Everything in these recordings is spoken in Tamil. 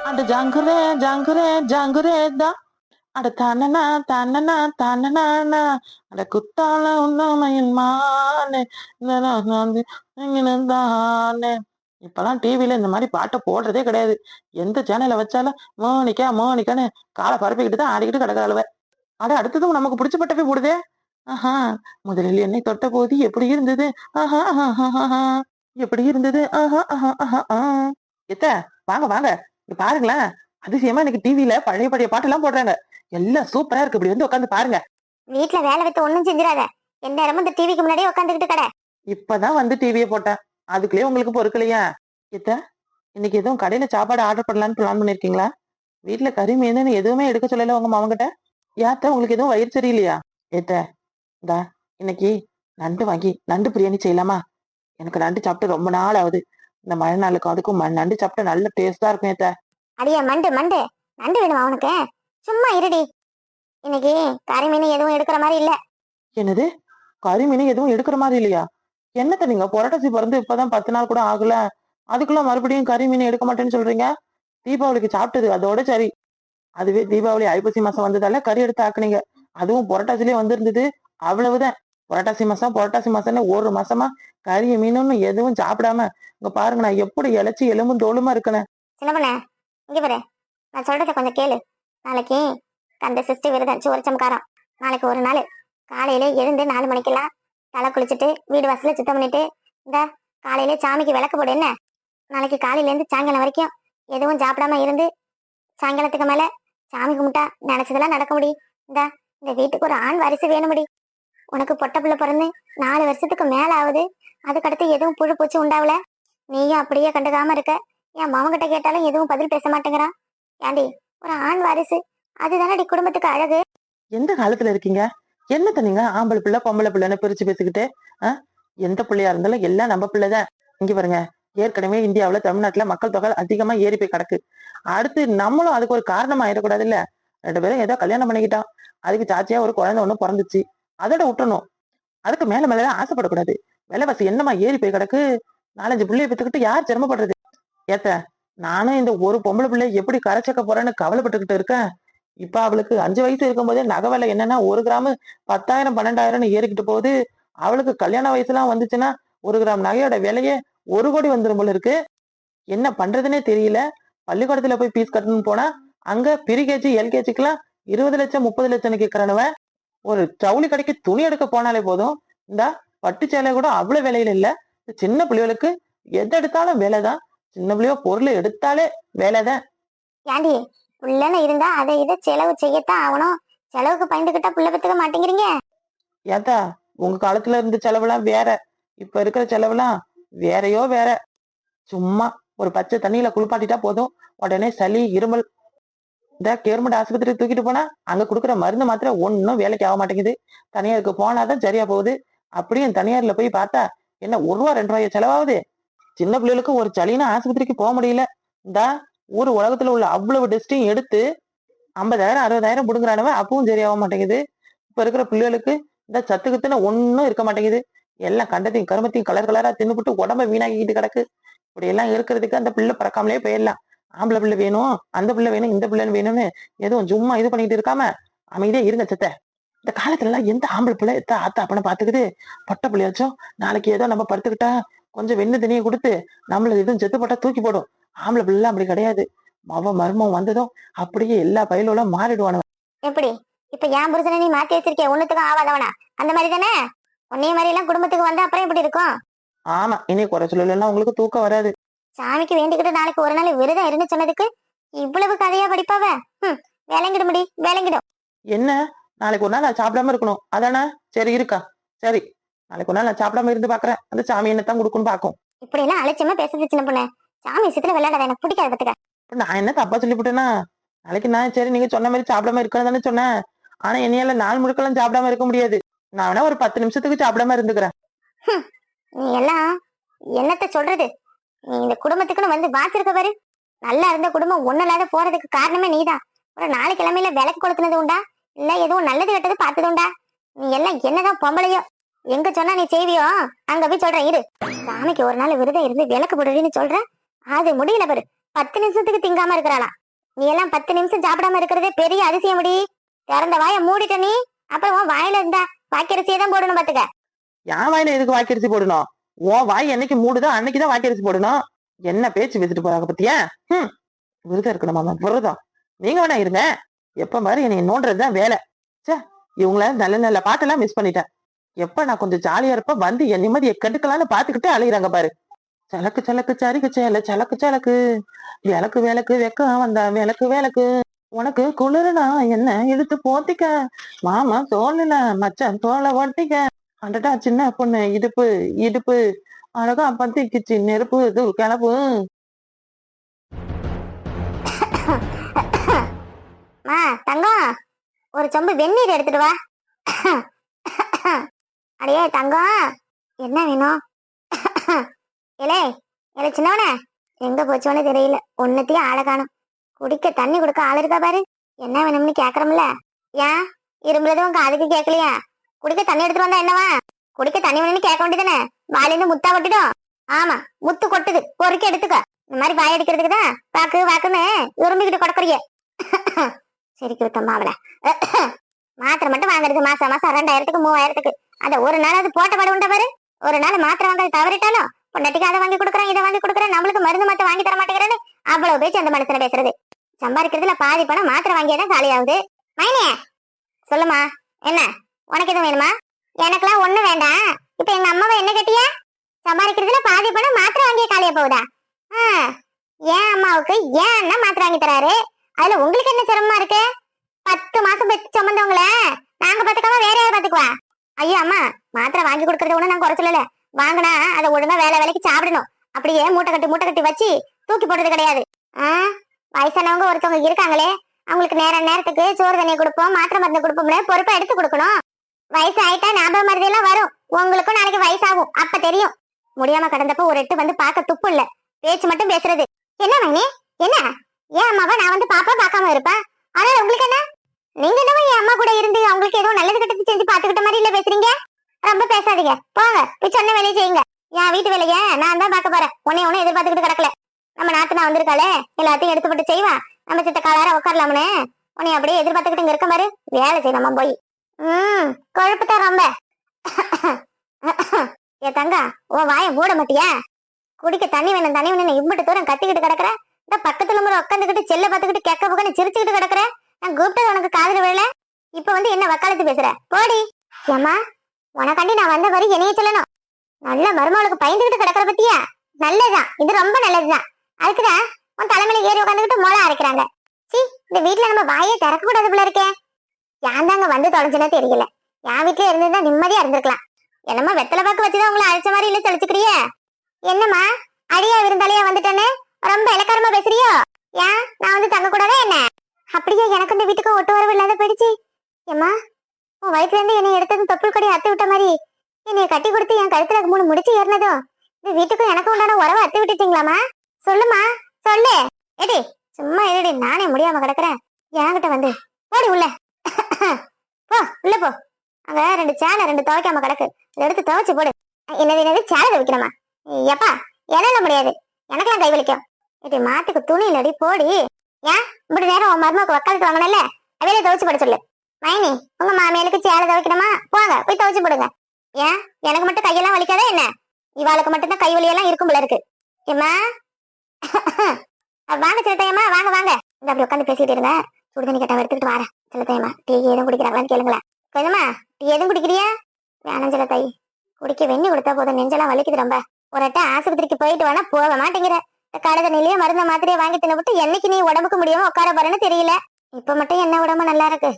அட ஜாங்குரே ஜாங்குரே ஜாங்குரே தான். அட தன்னனா தன்னனா தன்னனா. அட குத்தால உண்ணாமையின் மானே. தானே. இப்பெல்லாம் டிவில இந்த மாதிரி பாட்டை போடுறதே கிடையாது. எந்த சேனலை வச்சாலும் மோனிக்கா மோனிக்கான்னு காலை பரப்பிக்கிட்டு தான் ஆடிக்கிட்டு கிடக்குறாளுவ. அட அடுத்ததும் நமக்கு பிடிச்சப்பட்டவே போடுதே. ஆஹா, முதலில் என்னை தொட்ட போது எப்படி இருந்தது? ஆஹா ஆஹா ஆஹா. எப்படி இருந்தது? ஆஹா ஆஹா ஆஹா ஆ. எத்த வாங்க வாங்க, இங்க பாருங்களேன். அதிசயமா இன்னைக்கு டிவில பழைய பழைய பாட்டெல்லாம் போடுறாங்க. எல்லாம் சூப்பரா இருக்கு. இப்படி வந்து உட்காந்து பாருங்க. வீட்டுல வேலை விட்டு ஒண்ணும் செஞ்சிடாத. எந்த நேரமும் இந்த டிவிக்கு முன்னாடியே உட்காந்துக்கிட்டு கடை. இப்பதான் வந்து டிவியை போட்டேன். அதுக்குள்ளே உங்களுக்கு பொறுக்கலையா? எத்த இன்னைக்கு எதுவும் கடையில சாப்பாடு ஆர்டர் பண்ணலான்னு பிளான் பண்ணிருக்கீங்களா? வீட்டுல கறி மீனுன்னு எதுவுமே எடுக்க சொல்லல உங்க மாவங்கிட்ட. யாத்த உங்களுக்கு எதுவும் வயிறு சரியில்லையா? ஏத்த இந்தா இன்னைக்கு நண்டு வாங்கி நண்டு பிரியாணி செய்யலாமா? எனக்கு நண்டு சாப்பிட்டு ரொம்ப நாள் ஆகுது. இந்த மழை நாளுக்கும் அதுக்கும் நண்டு சாப்பிட்டு நல்ல டேஸ்டா இருக்கும் ஏத்த. அடியா மண்டு மண்டு, நண்டு வேணுமா உனக்கு? சும்மா இருடி. இன்னைக்கு கறி மீன் எதுவும் எடுக்கிற மாதிரி இல்ல. என்னது, கறி மீன் எதுவும் எடுக்கிற மாதிரி இல்லையா? என்னத்த நீங்க புரட்டாசி பிறந்து இப்பதான் 10 நாள் கூட ஆகல, அதுக்குள்ள மறுபடியும் கறி மீன் எடுக்க மாட்டேன்னு சொல்றீங்க? தீபாவளிக்கு சாப்பிட்டது அதோட சரி. அதுவே தீபாவளி ஐப்பசி மாசம் வந்ததால கறி எடுத்து ஆக்குனீங்க. அதுவும் புரட்டாசிலே வந்திருந்தது. அவ்வளவுதான். புரட்டாசி மாசம்னு ஒரு மாசமா கறி மீனுன்னு எதுவும் சாப்பிடாம இங்க பாருங்க, நான் எப்படி இழைச்சி எலும்பும் தோலுமா இருக்கேன். சின்ன பண்ண இங்க பாரு, நான் சொல்றத கொஞ்சம் கேளு. நாளைக்கு கந்த சிஸ்டி விரதம் சோரச்சம்காரம். நாளைக்கு ஒரு நாள் காலையில எழுந்து 4 மணிக்கெல்லாம் தலை குளிச்சுட்டு வீடு வாசல சுத்தம் பண்ணிட்டு இந்த காலையில சாமிக்கு விளக்கு போடு. என்ன, நாளைக்கு காலையில இருந்து சாயங்காலம் வரைக்கும் எதுவும் சாப்பிடாம இருந்து சாயங்காலத்துக்கு மேல சாமி கும்பிட்டா நினைச்சதெல்லாம் நடக்க முடியும். இந்த வீட்டுக்கு ஒரு ஆண் வாரிசு வேணும் முடி. உனக்கு பொட்ட பிள்ளை பிறந்து 4 வருஷத்துக்கு மேல ஆகுது. அதுக்கடுத்து எதுவும் புழு பூச்சி உண்டாவல. நீயும் அப்படியே கண்டுக்காம இருக்க. என் மாமங்கிட்ட கேட்டாலும் எதுவும் பதில் பேச மாட்டேங்கிறான். ஏண்டி, ஒரு ஆண் வாரிசு அதுதானடி குடும்பத்துக்கு அழகு. எந்த காலத்துல இருக்கீங்க? என்னத்த நீங்க ஆம்பளை பிள்ளை பொம்பளை பிள்ளைன்னு பிரிச்சு பேசிக்கிட்டு? எந்த பிள்ளையா இருந்தாலும் எல்லாம் நம்ம பிள்ளைதான். இங்க பாருங்க, ஏற்கனவே இந்தியாவுல தமிழ்நாட்டுல மக்கள் தொகை அதிகமா ஏறி போய் கிடக்கு. அடுத்து நம்மளும் அதுக்கு ஒரு காரணம் ஆயிடக்கூடாது இல்ல? 2 பேரும் ஏதோ கல்யாணம் பண்ணிக்கிட்டோம், அதுக்கு சாட்சியா ஒரு குழந்தை ஒண்ணு பிறந்துச்சு, அதோட விட்டுறணும். அதுக்கு மேல மேல ஆசைப்படக்கூடாது. விலைவாசி என்னமா ஏறி போய் கிடக்கு. 4-5 பிள்ளைய பெற்றுக்கிட்டு யார் சிரமப்படுறது? ஏத்த நானும் இந்த ஒரு பொம்பளை பிள்ளை எப்படி கரைச்சக்க போறேன்னு கவலைப்பட்டுக்கிட்டு இருக்கேன். இப்ப அவளுக்கு 5 வயசு இருக்கும் போதே நகை விலை என்னன்னா 1 கிராம் 10,000 12,000 ஏறிக்கிட்டு போகுது. அவளுக்கு கல்யாண வயசுலாம் வந்துச்சுன்னா 1 கிராம் நகையோட விலையே 1 கோடி வந்துடும் போல இருக்கு. என்ன பண்றதுன்னே தெரியல. பள்ளிக்கூடத்துல போய் பீஸ் கட்டணும்னு போனா அங்க பிரிகேஜி எல்கேஜிக்கெல்லாம் 20 லட்சம் 30 லட்சம் கேட்கறானுவ. ஒரு ஜவுளி கடைக்கு துணி எடுக்க போனாலே போதும், இந்த பட்டு சேலை கூட அவ்வளவு விலையில இல்ல. சின்ன பிள்ளைகளுக்கு எது எடுத்தாலும் வேலைதான். சின்ன பிள்ளையோ பொருள் எடுத்தாலே வேலைதான். ஏண்டி, புள்ளன்னு இருந்தா அதை இதை செலவு செய்யத்தான் ஆகணும். செலவுக்கு பயந்துகிட்டா புள்ள பெத்துக்க மாட்டேங்கிறீங்க. ஏத்தா உங்க காலத்துல இருந்த செலவுலாம் வேற, இப்ப இருக்கிற செலவுலாம் வேறையோ வேற. சும்மா ஒரு பச்சை தண்ணியில குளிப்பாட்டிட்டா போதும், உடனே சளி இருமல். இந்த கவர்மெண்ட் ஆஸ்பத்திரி தூக்கிட்டு போனா அங்க கொடுக்குற மருந்து மாத்திரை ஒன்னும் வேலைக்கு ஆக மாட்டேங்குது. தனியாருக்கு போனாதான் சரியா போகுது. அப்படியும் தனியார்ல போய் பார்த்தா என்ன 1 ரூபா 2 ரூபாய் செலவாகுது. சின்ன பிள்ளைகளுக்கு ஒரு சளினா ஆஸ்பத்திரிக்கு போக முடியல. இந்த ஊர் உலகத்துல உள்ள அவ்வளவு டெஸ்டையும் எடுத்து 50,000 60,000 புடுங்குறானவன், அப்பவும் சரியாக மாட்டேங்குது. இப்ப இருக்கிற பிள்ளைகளுக்கு இந்த சத்துக்குத்துன்னு ஒன்னும் இருக்க மாட்டேங்குது. எல்லாம் கண்டத்தையும் கருமத்தையும் கலர் கலரா தின்னுபிட்டு உடம்ப வீணாக்கிட்டு கிடக்கு. இப்படி எல்லாம் இருக்கிறதுக்கு அந்த பிள்ளை பிறக்காமலே போயிடலாம். ஆம்பளை பிள்ளை வேணும், அந்த பிள்ளை வேணும், இந்த பிள்ளைன்னு வேணும்னு எதுவும் சும்மா இது பண்ணிட்டு இருக்காம அமைதியா இருங்க சத்த. இந்த காலத்துல எல்லாம் எந்த ஆம்பளை பிள்ளை எத்த ஆத்தா அப்பனை பாத்துக்குது? பொட்டை பிள்ளையாச்சும் நாளைக்கு ஏதோ நம்ம படுத்துக்கிட்டா கொஞ்சம் வெண்ணு தண்ணியை கொடுத்து நம்மள எதுவும் செத்து போட்டா தூக்கி போடும். ஆம்பளை பிள்ளை அப்படி கிடையாது. மர்மம் வந்ததும் அப்படியே எல்லா பயிலும் மாறிடுவானு. எப்படி இப்ப என் புருஷனை நீ மாத்தி வச்சிருக்கே? ஒண்ணுத்துக்கும் ஆவாதவனா? அந்த மாதிரி தானே உன்னைய மாதிரி எல்லாம் குடும்பத்துக்கு வந்தா அப்புறம் எப்படி இருக்கும்? ஆமா, இனி குறை சொல்லலாம் உங்களுக்கு தூக்கம் வராது. சாமிக்கு வேண்டிக்கிட்டு நாளைக்கு ஒரு நாள் விரதம் இருந்து சொன்னதுக்கு இவ்வளவு கதையா படிப்பாவ? விளங்கிட முடி, விளங்கிடும். என்ன, நாளைக்கு ஒரு நாள் நான் சாப்பிடாம இருக்கணும் அதானே? சரி இருக்கா, சரி நாளைக்கு ஒரு நாள் நான் சாப்பிடாம இருந்து பாக்குறேன். அந்த சாமி என்னத்தான் கொடுக்குன்னு பாக்கும். இப்படி எல்லாம் அலட்சியமா பேசுறது சின்ன பொண்ணு. சாமி விஷயத்துல விளையாடாத, எனக்கு பிடிக்காது பத்துக்க. நான் என்ன தப்பா சொல்லிவிட்டேன்னா? நாளைக்கு நான் சரி நீங்க சொன்ன மாதிரி சாப்பிடாம இருக்கணும் தானே சொன்னேன். ஆனா என்னையால நாள் முழுக்கலாம் சாப்பிடாம இருக்க முடியாது. நான் வேணா ஒரு 10 நிமிஷத்துக்கு சாப்பிடாம இருந்துக்கிறேன். நீ எல்லாம் என்னத்த சொல்றது? நீ இந்த குடும்பத்துக்குன்னு வந்து பாத்திருக்க பாரு. நல்லா இருந்த குடும்பம் ஒண்ணு இல்லாத போறதுக்கு காரணமே நீதான். ஒரு 4 கிழமையில விளக்கு கொளுத்துனது உண்டா? இல்ல எதுவும் நல்லது கெட்டது பார்த்தது உண்டா? நீ எல்லாம் என்னதான் பொம்பளையோ? எங்க சொன்னா நீ செய்வியோ அங்க போய் சொல்றேன் இரு. சாமிக்கு ஒரு நாள் விரதம் இருந்து விளக்கு போடுறீன்னு சொல்ற, அது முடியல பாரு. 10 நிமிஷத்துக்கு திங்காம இருக்கிறாளா? நீ எல்லாம் 10 நிமிஷம் சாப்பிடாம இருக்கிறதே பெரிய அதிசயம் முடி. திறந்த வாயை மூடிட்ட நீ. அப்புறம் உன் வாயில இருந்தா வாக்கரிசியை தான் போடணும் பாத்துக்க. என் வாயில எதுக்கு வாக்கரிசி போடணும்? உன் வாய் என்னைக்கு மூடுதோ அன்னைக்குதான் வாக்கரிசி போடணும். என்ன பேச்சு பேசிட்டு போறாங்க பத்தியா? விரதம் இருக்கணும் மாமா, விரதம். நீங்க வேணா இருங்க, எப்ப மாதிரி என்னை நோன்றதுதான் வேலை. சே, இவங்கள நல்ல நல்ல பாட்டெல்லாம் மிஸ் பண்ணிட்டேன். எப்ப நான் கொஞ்சம் ஜாலியா இருப்ப வந்து என் நிம்மதியை கெடுக்கலான்னு பாத்துக்கிட்டே அழுகிறாங்க பாரு. சலக்கு சலக்கு சரிக்கு சேல சலக்கு சலக்கு விளக்கு விளக்கு வெக்கம் வந்தா விளக்கு விளக்கு உனக்கு குளிரனா என்ன இழுத்து போத்திக்க மாமா தோல்ல மச்சான் தோலை ஒட்டிக்க அண்டடா சின்ன பொண்ணு இடுப்பு இடுப்பு அழகா பத்திக்குச்சு நெருப்பு இது கிளப்பு. தங்கம், ஒரு சொம்பு வெந்நீர் எடுத்துட்டு வா. அடையே தங்கம், என்ன வேணும்? இலே இலை சின்னவன எங்க போச்சோன்னு தெரியல. ஒன்னத்தையும் ஆளை காணும். குடிக்க தண்ணி கொடுக்க ஆள் இருக்கா பாரு. என்ன வேணும்னு கேக்குறோம்ல. ஏன் இரும்புறது உங்க அதுக்கு கேட்கலையா? குடிக்க தண்ணி எடுத்துட்டு வந்தா என்னவா? குடிக்க தண்ணி வேணும்னு கேட்க வேண்டியதானே? வாயிலிருந்து முத்தா கொட்டிடும். ஆமா, முத்து கொட்டுது, பொறுக்கி எடுத்துக்க. இந்த மாதிரி வாய் அடிக்கிறதுக்கு தான் வாக்கு வாக்குன்னு உரும்பிக்கிட்டு கொடுக்குறிய. சரி குத்தம்மா அவளை. மாத்திரை மட்டும் வாங்குறது மாசம் மாசம் 2000க்கு 3000க்கு. அத ஒரு நாள் அது போட்ட பாடு உண்டா பாரு. ஒரு நாள் மாத்திரை வாங்க தவறிட்டாலும் பொண்டாட்டிக்கு அதை வாங்கி கொடுக்குறேன் இதை வாங்கி கொடுக்குறேன், நம்மளுக்கு மருந்து மாத்த வாங்கி தர மாட்டேங்கிறேன்னு அவ்வளவு பேச்சு அந்த மனுஷனை பேசுறது. சம்பாதிக்கிறதுல பாதி பணம் மாத்திரை வாங்கியதான் காலி ஆகுது. மைனே சொல்லுமா, என்ன உனக்கு எதுவும் வேணுமா? எனக்கெல்லாம் ஒண்ணு வேண்டாம். இப்ப எங்க அம்மாவை என்ன கேட்டியா? சம்பாதிக்கிறதுல பாதி பணம் மாத்திரை வாங்கிய காலியா போகுதா? ஏன் அம்மாவுக்கு ஏன் அண்ணா மாத்திரை வாங்கி தராரு? அதுல உங்களுக்கு என்ன சிரமமா இருக்கு? 10 மாசம் பெற்று சுமந்தவங்கள நாங்க பாத்துக்காம வேற யாரும் பாத்துக்குவா? ஐயோ அம்மா, மாத்திரை வாங்கி கொடுக்கறத ஒண்ணு நான் குறைச்சல. வாங்கினா அதை ஒழுங்கா வேலைக்கு சாப்பிடணும். அப்படியே மூட்டை கட்டி வச்சு தூக்கி போடுறது கிடையாது. வயசானவங்க ஒருத்தவங்க இருக்காங்களே, அவங்களுக்கு நேரத்துக்கு சோறு தண்ணியை கொடுப்போம், மாத்திரை மருந்து கொடுப்போம்ல, பொறுப்பா எடுத்து கொடுக்கணும். வயசு ஆயிட்டா ஞாபகம் மருந்து எல்லாம் வரும். உங்களுக்கும் நாளைக்கு வயசாகும், அப்ப தெரியும். முடியாம கடந்தப்ப ஒரு எட்டு வந்து பார்க்க துப்பு இல்ல, பேச்சு மட்டும் பேசுறது. என்ன வாங்கி என்ன? ஏன் அம்மாவா நான் வந்து பாப்பா பார்க்காம இருப்பேன். ஆனா உங்களுக்கு என்ன? நீங்க என்ன என் அம்மா கூட இருந்து அவங்களுக்கு ஏதோ நல்லது கட்டத்து செஞ்சு பாத்துக்கிட்ட மாதிரி இல்ல பேசுறீங்க. ரொம்ப பேசாதீங்க, போங்க போய் சொன்ன வேலையை செய்யுங்க. என் வீட்டு வேலைய நான் தான் பார்க்க போறேன். உன்னை எதிர்பார்த்துக்கிட்டு கிடக்கல. நம்ம நாத்து நான் வந்திருக்காளே, எல்லாத்தையும் எடுத்து போட்டு செய்வா. நம்ம சித்த காலார உட்காரலாம்னு உன்னை அப்படியே எதிர்பார்த்துக்கிட்டு இங்க இருக்க மாதிரி வேலை செய்யணுமா போய். கொழுப்புதான் ரொம்ப. ஏ தங்கா, உன் வாயை மூட மாட்டியா? குடிக்க தண்ணி வேணும் இம்பிட்டு தூரம் கத்திக்கிட்டு கிடக்குற. இந்த பக்கத்துல முறை உட்காந்துக்கிட்டு செல்ல பார்த்துக்கிட்டு கெக்க பக்கன்னு சிரிச்சுக்கிட்டு கிடக்குற. நான் கூப்பிட்டது உனக்கு காதுல விழல. இப்ப வந்து என்ன வக்காலத்து பேசுற? போடி. ஏமா, உனக்காண்டி நான் வந்த வரி என்னைய சொல்லணும். நல்ல மருமகளுக்கு பயந்துகிட்டு கிடக்குற பத்தியா? நல்லதுதான், இது ரொம்ப நல்லதுதான். அதுக்குதான் உன் தலைமையில ஏறி உட்காந்துக்கிட்டு மோளை அரைக்கிறாங்க. சி, இந்த வீட்டுல நம்ம வாயே திறக்க கூடாது போல இருக்கேன். ஏன் தாங்க வந்து தொலைஞ்சுனே தெரியல. என் வீட்டுல இருந்திருந்தா நிம்மதியா இருந்திருக்கலாம். என்னம்மா வெத்தலை பாக்கு வச்சுதான் உங்களை அழைச்ச மாதிரி இல்ல தெளிச்சுக்கிறிய? என்னம்மா அடியா விருந்தாளியா வந்துட்டேன்னு ரொம்ப இலக்காரமா பேசுறியோ? ஏன் நான் வந்து தங்க கூடாதா என்ன? அப்படியே எனக்கு இந்த வீட்டுக்கு ஒட்டு வரவு இல்லாத போயிடுச்சு. ஏம்மா, உன் வயிற்றுல இருந்து என்னை எடுத்தது தொப்புள் கொடி அத்து விட்ட மாதிரி என்னைய கட்டி கொடுத்து என் கழுத்துல 3 முடிச்சு ஏறினதோ இந்த வீட்டுக்கும் எனக்கு உண்டான உறவை அத்து விட்டுட்டீங்களாமா? சொல்லுமா, சொல்லு. ஏடி சும்மா ஏடி, நானே முடியாம கிடக்குறேன். என்கிட்ட வந்து போடி உள்ள. போ உள்ள போ. அங்க 2 சேலை 2 துவைக்காம கிடக்கு, எடுத்து துவைச்சு போடு. என்னது சேலை துவைக்கணுமா? எப்பா என்னால முடியாது, எனக்கெல்லாம் கை வலிக்கும். இது மாட்டுக்கு துணி இல்லடி, போடி. ஏன் இப்படி நேரம் உன் மருமக்கு வக்காலத்து வாங்கினல, அவையில துவைச்சு போட சொல்லு. மைனி, உங்க மாமியாளுக்கு சேலை துவைக்கணுமா? போங்க போய் துவைச்சு போடுங்க. ஏன் எனக்கு மட்டும் கையெல்லாம் வலிக்காதா என்ன? இவாளுக்கு மட்டும்தான் கை வலியெல்லாம் இருக்கும் போல இருக்கு. ஏமா வாங்க சிலத்தையம்மா, வாங்க வாங்க. இந்த அப்படி உட்காந்து பேசிட்டு இருங்க. சுடுதண்ணி கேட்டா எடுத்துக்கிட்டு வரேன். சிலத்தையம்மா, டீ எதுவும் குடிக்கிறாங்களான்னு கேளுங்களேன். கொஞ்சமா டீ எதுவும் குடிக்கிறியா? வேணாம் சிலத்தை, குடிக்க வெண்ணி கொடுத்தா போதும், நெஞ்செல்லாம் வலிக்குது ரொம்ப. ஒரு அட்டை ஆஸ்பத்திரிக்கு போயிட்டு வேணா போக மாட்டேங்கிற. கடை தண்ணிலேயே மருந்த மாத்திரையை வாங்கி தின்னப்பட்டு என்னைக்கு நீ உடம்புக்கு முடியாம உட்கார போறேன்னு தெரியல. இப்ப மட்டும் என்ன உடம்பு நல்லா இருக்கு,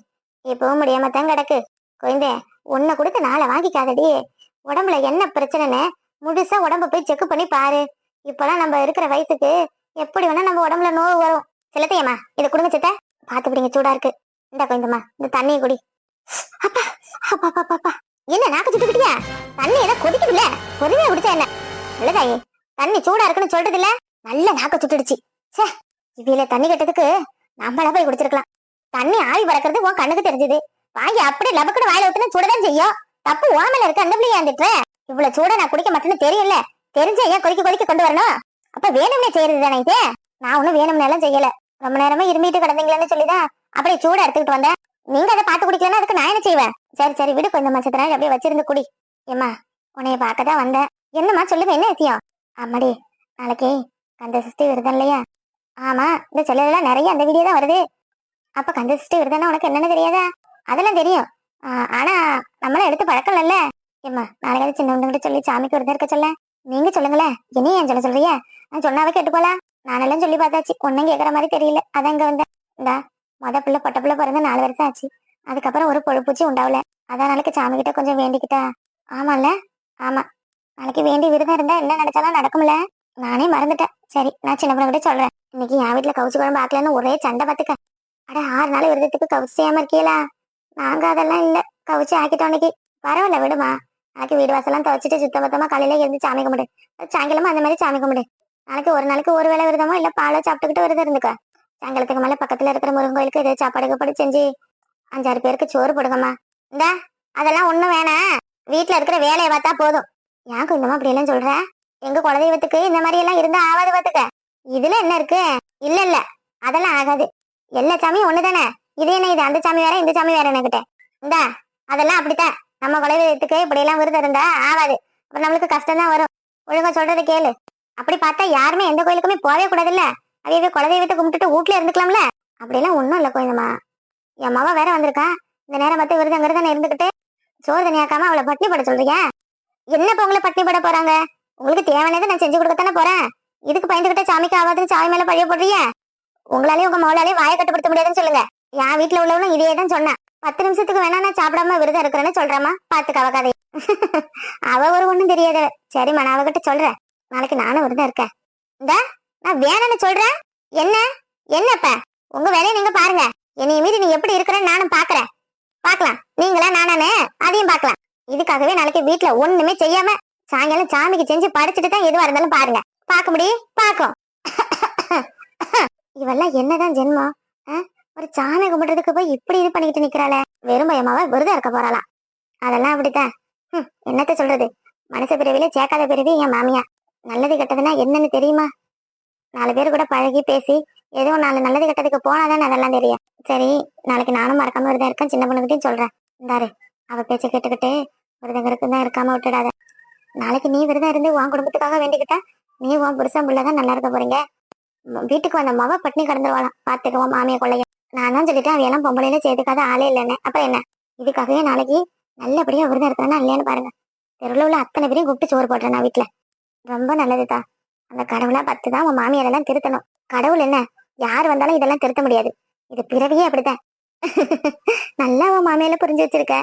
இப்பவும் முடியாம தான் கிடக்கு. குழந்தை, உன்னை கொடுத்து நாளை வாங்கிக்காதடி. உடம்புல என்ன பிரச்சனைன்னு முழுசா உடம்ப போய் செக் பண்ணி பாரு. இப்பெல்லாம் நம்ம இருக்கிற வயசுக்கு எப்படி வேணா நம்ம உடம்புல நோவு வரும். சிலத்தையம்மா, இதை கொடுங்க சித்த, பாத்து பிடிங்க, சூடா இருக்கு. இந்த கொஞ்சமா இந்த தண்ணியை குடி. அப்பா அப்பா அப்பா அப்பா, என்ன நாக்கு சுட்டுக்கிட்டியா? தண்ணி ஏதாவது கொதிக்குது இல்ல, பொறுமையா குடிச்சா என்ன? நல்லதாயே, தண்ணி சூடா இருக்குன்னு சொல்றது இல்ல, நல்ல நாக்க சுட்டுடுச்சு. சே, இவ்வில தண்ணி கட்டதுக்கு நம்மளா போய் குடிச்சிருக்கலாம். தண்ணி ஆவி பறக்கிறது உன் கண்ணுக்கு தெரிஞ்சது, வாங்கி அப்படியே லபக்குன்னு வாயில ஊத்துனா சுடதான் செய்யும். தப்பு ஓமல இருக்கு, அந்த பிள்ளையா இருந்துட்டு இவ்வளவு சூட நான் குடிக்க மாட்டேன்னு தெரியல. தெரிஞ்ச ஏன் கொதிக்க கொதிக்க கொண்டு வரணும்? அப்ப வேணும்னே செய்யறது தானே இது. நான் ஒண்ணும் வேணும்னு எல்லாம் செய்யல. ரொம்ப நேரமா இருமிட்டு கிடந்தீங்களேன்னு சொல்லிதான் அப்படியே சூடா எடுத்துக்கிட்டு வந்தேன். நீங்க அதை பார்த்து குடிக்கலன்னா அதுக்கு நான் என்ன செய்வேன்? சரி சரி விடு, கொஞ்சம் மச்சத்தினா அப்படியே வச்சிருந்து குடி. ஏம்மா, உன்னைய பார்க்கதான் வந்தேன். என்னம்மா சொல்லுங்க, என்ன விஷயம்? அம்மாடி, நாளைக்கு கந்த சஷ்டி விரதம் இல்லையா? ஆமா, இந்த செல்லுல நிறைய அந்த வீடியோ தான் வருது. அப்ப கந்த சஷ்டி விரதம்னா உனக்கு என்னன்னு தெரியாதா? அதெல்லாம் தெரியும். ஆனா நம்மள எடுத்து பழக்கம் இல்ல. ஏம்மா, நாளைக்காவது சின்னவங்கிட்ட சொல்லி சாமிக்கு விரதம் இருக்க சொல்ல. நீங்க சொல்லுங்களேன், என்னைய ஏன் சொல்ல சொல்றிய? நான் சொன்னாவே கேட்டு போல. நானெல்லாம் சொல்லி பார்த்தாச்சு, ஒன்னும் கேட்கற மாதிரி தெரியல. அதான் இங்க வந்தேன். இந்தா பிள்ளை பொட்ட பிள்ளை பிறந்து 4 வருஷம் ஆச்சு. அதுக்கப்புறம் ஒரு பொழுப்பூச்சி உண்டாவல. அதான் நாளைக்கு சாமி கிட்ட கொஞ்சம் வேண்டிக்கிட்டா. ஆமால, ஆமா, நாளைக்கு வேண்டி விரதம் இருந்தா என்ன நினைச்சாலும் நடக்கும்ல. நானே மறந்துட்டேன். சரி, நான் சின்ன பொண்ணு கிட்ட சொல்றேன். இன்னைக்கு என் வீட்டுல கவுச்சி குழம்பு ஆக்கலன்னு ஒரே சண்டை பாத்துக்க. அட 6 நாள் விரதத்துக்கு கவுச்சி செய்யாம இருக்கீங்களா? நாங்க அதெல்லாம் இல்ல, கவுச்சி ஆக்கிட்டோம் இன்னைக்கு. பரவாயில்ல விடுமா. நாளைக்கு வீடு வாசலாம் துவைச்சிட்டு சுத்தமொத்தமா காலையில இருந்து சாமி கும்பிடு. சாயங்காலமா அந்த மாதிரி சாமி கும்பிடு. நாளைக்கு ஒரு நாளைக்கு ஒரு வேளை விரதமோ இல்ல பாலோ சாப்பிட்டுக்கிட்டு விரதம் இருந்துக்க. சாயங்காலத்துக்கு மேல பக்கத்துல இருக்கிற முருகன் கோயிலுக்கு ஏதோ சாப்பாடு கீப்பாடு செஞ்சு 5-6 பேருக்கு சோறு போடுங்கம்மா. இந்த அதெல்லாம் ஒண்ணும் வேணாம், வீட்டுல இருக்கிற வேலையை பார்த்தா போதும். ஏன் கொஞ்சமா அப்படி எல்லாம் சொல்ற? எங்க குலதெய்வத்துக்கு இந்த மாதிரி எல்லாம் இருந்தா ஆகாது பாத்துக்க. இதுல என்ன இருக்கு? இல்ல இல்ல, அதெல்லாம் ஆகாது. எல்லா சாமியும் ஒண்ணுதானே. இது என்ன, இது அந்த சாமி வேற இந்த சாமி வேற என்கிட்ட. இந்த அதெல்லாம் அப்படித்தான். நம்ம குலதெய்வத்துக்கு இப்படி எல்லாம் விரதம் இருந்தா ஆகாது. அப்புறம் நம்மளுக்கு கஷ்டம் தான் வரும். ஒழுங்கா சொல்றதை கேளு. அப்படி பார்த்தா யாருமே எந்த கோயிலுக்குமே போவே கூடாது இல்ல. அதே குலதெய்வத்தை கும்பிட்டுட்டு வீட்டுல இருந்துக்கலாம்ல. அப்படியெல்லாம் ஒண்ணும் இல்ல கோயிலுமா. என் மகன் வேற வந்திருக்கா. இந்த நேரம் பார்த்து விரதம் இருந்துகிட்டு சோறு தனியாக்காம அவளை பட்டினி பட சொல்றீங்க. என்ன இப்ப உங்களை பட்டினி பட போறாங்க? உங்களுக்கு தேவையானதை நான் செஞ்சு கொடுக்கத்தானே போறேன். இதுக்கு பயந்துகிட்ட சாமிக்கு ஆகாதுன்னு சாமி மேல பழிய போடுறீங்க. உங்களாலேயும் உங்க மகளாலேயும் வாயை கட்டுப்படுத்த முடியாதுன்னு சொல்லுங்க. என் வீட்டுல உள்ளவனும் இதே தான் சொன்னான். 10 நிமிஷத்துக்கு வேணா நான் சாப்பிடாம விரதம் இருக்கிறேன்னு சொல்றாமா. பாத்துக்க அவ கதை. அவ ஒரு ஒண்ணும் தெரியாத. சரிம்மா, நான் அவகிட்ட சொல்றேன். நாளைக்கு நானும் விரதம் இருக்கேன். இந்த நான் வேணும்னு சொல்றேன். என்ன என்னப்ப உங்க வேலையை நீங்க பாருங்க. என்னைய மீறி நீ எப்படி இருக்கிறன்னு நானும் பாக்குறேன். பாக்கலாம், நீங்களா நானே அதையும் பாக்கலாம். இதுக்காகவே நாளைக்கு வீட்டுல ஒண்ணுமே செய்யாம சாயங்காலம் சாமிக்கு செஞ்சு படிச்சுட்டு தான் எதுவா இருந்தாலும் பாருங்க. பார்க்க முடியும் பாக்கும். இவெல்லாம் என்னதான் ஜென்மம்? ஒரு சாமி கும்பிடுறதுக்கு போய் இப்படி இது பண்ணிட்டு நிக்கிறாளே. வெறும் பயமாவா விரதம் இருக்க போறாளாம். அதெல்லாம் அப்படித்தான். என்னத்த சொல்றது, மனுஷ பிறவில சேர்க்காத பிறவி என் மாமியா. நல்லது கெட்டதுன்னா என்னன்னு தெரியுமா? 4 பேர் கூட பழகி பேசி ஏதோ 4 நல்லது கெட்டதுக்கு போனாதானே அதெல்லாம் தெரியும். சரி, நாளைக்கு நானும் மறக்காம விரதம் இருக்கேன். சின்ன பொண்ணுகிட்டையும் சொல்றேன். இந்தாரு, அவ பேச்ச கேட்டுக்கிட்டு விரதங்கிறதுக்கு தான் இருக்காம விட்டுடாத. நாளைக்கு நீ விரதம் இருந்து உன் குடும்பத்துக்காக வேண்டிக்கிட்டா நீ உன் புருஷன் புள்ளதான் நல்லா இருக்க போறீங்க. வீட்டுக்கு வந்த மவ பட்னி கடந்துருவாளாம். பாத்துக்குவோம் மாமிய கொள்ளைய. நான் தான் சொல்லிட்டேன் அவையெல்லாம் பொம்பளையில சேர்த்துக்காத ஆளே இல்லைன்னு. அப்ப என்ன, இதுக்காகவே நாளைக்கு நல்லபடியா விரதம் இருக்கிறேன்னா இல்லையான்னு பாருங்க. தெருவில் உள்ள அத்தனை பேரையும் கூப்பிட்டு சோறு போடுறேன் நான் வீட்டுல. ரொம்ப நல்லதுதா. அந்த கடவுளா 10 தான் உன் மாமியாரெல்லாம் திருத்தணும். கடவுள் என்ன, யார் வந்தாலும் இதெல்லாம் திருத்த முடியாது. இது பிறவியே அப்படித்தான். நல்லா உன் மாமியால புரிஞ்சு வச்சிருக்க.